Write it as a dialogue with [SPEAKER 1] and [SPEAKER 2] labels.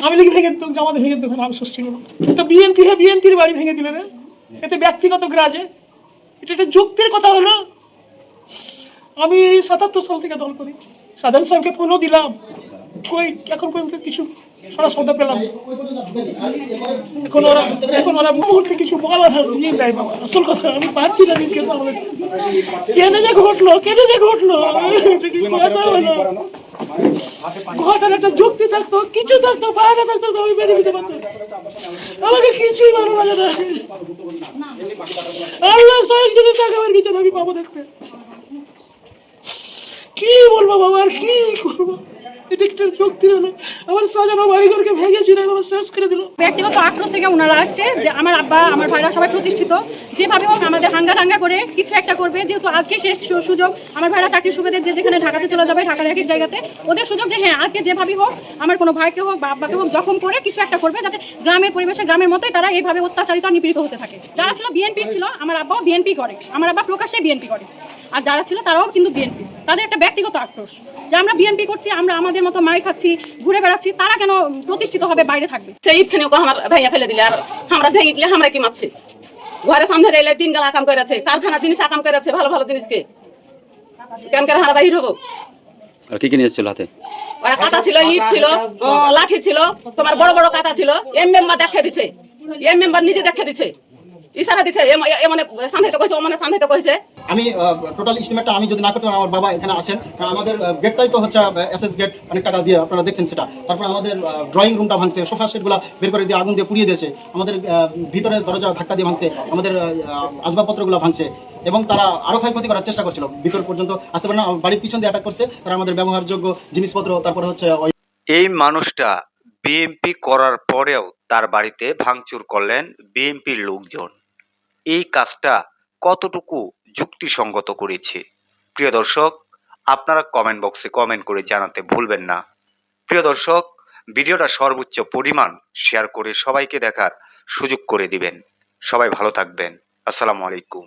[SPEAKER 1] আমি লিখে ভেঙে দিত, জামাতে ভেঙে দিত, আফসোস ছিল না। তো বিএনপি বিএনপির বাড়ি ভেঙে দিলে রে, এতে ব্যক্তিগত গ্রাজে, এটা একটা যুক্তির কথা হলো। আমি ৭৭ সাল থেকে দল করি, সাধারণ সাহেবকে ফোনও দিলাম, কই এখন পর্যন্ত কিছু সারা শব্দ পেলাম। এখন ওরা মুহূর্তে কিছু বলার নেই বাবা। আসল কথা আমি পারছি না নিজকে সামনে। কেন যে ঘটলো ঘটার একটা যুক্তি থাকতো, কিছু থাকতো, বাইরে থাকতো, আমি বেরিয়ে দিতে পারতাম। আমাকে কিছুই ভালো লাগে না। আল্লাহ সাহেব যদি থাকে আমার বিচার আমি পাবো দেখতে। কি বলবো বাবা, আর কি করবো? এটা একটা যুক্তি হলো। আমার সাজানো বাড়িঘরকে ভেঙে চুরে শেষ করে দিল।
[SPEAKER 2] ব্যক্তিগত আক্রোশ থেকে ওনারা আসছে যে আমার আব্বা আমার ভাইরা সবাই প্রতিষ্ঠিত, যেভাবে হোক আমাদের হাঙ্গা করে কিছু একটা করবে। যেহেতু আজকে শেষ সুযোগ, আমার ভাইরা চাকরির সুবিধে যে যেখানে ঢাকাতে চলে যাবে, ঢাকার এক এক জায়গাতে ওদের সুযোগ যে হ্যাঁ আজকে যেভাবেই হোক আমার কোনো ভাইকে হোক বা আব্বাকে হোক জখম করে কিছু একটা করবে, যাতে গ্রামের পরিবেশে গ্রামের মতোই তারা এইভাবে অত্যাচারিত নিপীড়িত হতে থাকে। যারা ছিল বিএনপি ছিল, আমার আব্বাও বিএনপি করে, আমার আব্বা প্রকাশ্যে বিএনপি করে, আর যারা ছিল তারাও কিন্তু বিএনপি। তাদের একটা ব্যক্তিগত আক্রোশ যে আমরা বিএনপি করছি, আমরা আমাদের মতো মাই খাচ্ছি, ঘুরে বেড়াচ্ছি, তারা কেন প্রতিষ্ঠিত হবে বাইরে থাকবে।
[SPEAKER 3] সেইখানে আমার ভাইয়া ফেলে দিলে, আর আমরা ভেঙে আমরা কি মারছি, ঘরে সামনে দিলে টিন গালা আকাম করেছে, কারখানা জিনিস আকাম করেছে, ভালো ভালো জিনিসকে কেন করে হারা বাহির হবো।
[SPEAKER 4] আর কি নিয়ে এসেছিল হাতে?
[SPEAKER 3] ওরা কাটা ছিল, ইট ছিল, লাঠি ছিল, তোমার বড় বড় কাটা ছিল। এম মেম্বার দেখে দিচ্ছে, এম মেম্বার নিজে দেখে দিচ্ছে, ইশারা দিচ্ছে, মানে সান্ধাইতে কইছে, মানে সান্ধাইতে কইছে।
[SPEAKER 5] আমি টোটাল এস্টিমেটটা আমি যদি না করতে, আমার বাবা এখানে আছেন, আমাদের গেটটাই তো হচ্ছে এসএস গেট, অনেক টাকা দিয়ে আপনারা দেখছেন সেটা। তারপর আমাদের ড্রয়িং রুমটা ভাঙছে, সোফা সেটগুলো বের করে দিয়ে আগুন দিয়ে পুড়িয়ে দিয়েছে, আমাদের ভিতরে দরজা ধাক্কা দিয়ে ভাঙছে, আমাদের আসবাবপত্রগুলো ভাঙছে, এবং তারা আরও ক্ষয়ক্ষতি করার চেষ্টা করছিল, ভিতর পর্যন্ত আসতে পারে না, বাড়ির পিছন দিয়ে অ্যাটাক করছে। তারা আমাদের ব্যবহারযোগ্য জিনিসপত্র, তারপরে হচ্ছে
[SPEAKER 6] এই মানুষটা বিএমপি করার পরেও তার বাড়িতে ভাঙচুর করলেন বিএমপির লোকজন। এই কাজটা কতটুকু যুক্তিসঙ্গত করেছে? প্রিয় দর্শক, আপনারা কমেন্ট বক্সে কমেন্ট করে জানাতে ভুলবেন না। প্রিয় দর্শক, ভিডিওটা সর্বোচ্চ পরিমাণ শেয়ার করে সবাইকে দেখার সুযোগ করে দিবেন। সবাই ভালো থাকবেন। আসসালামু আলাইকুম।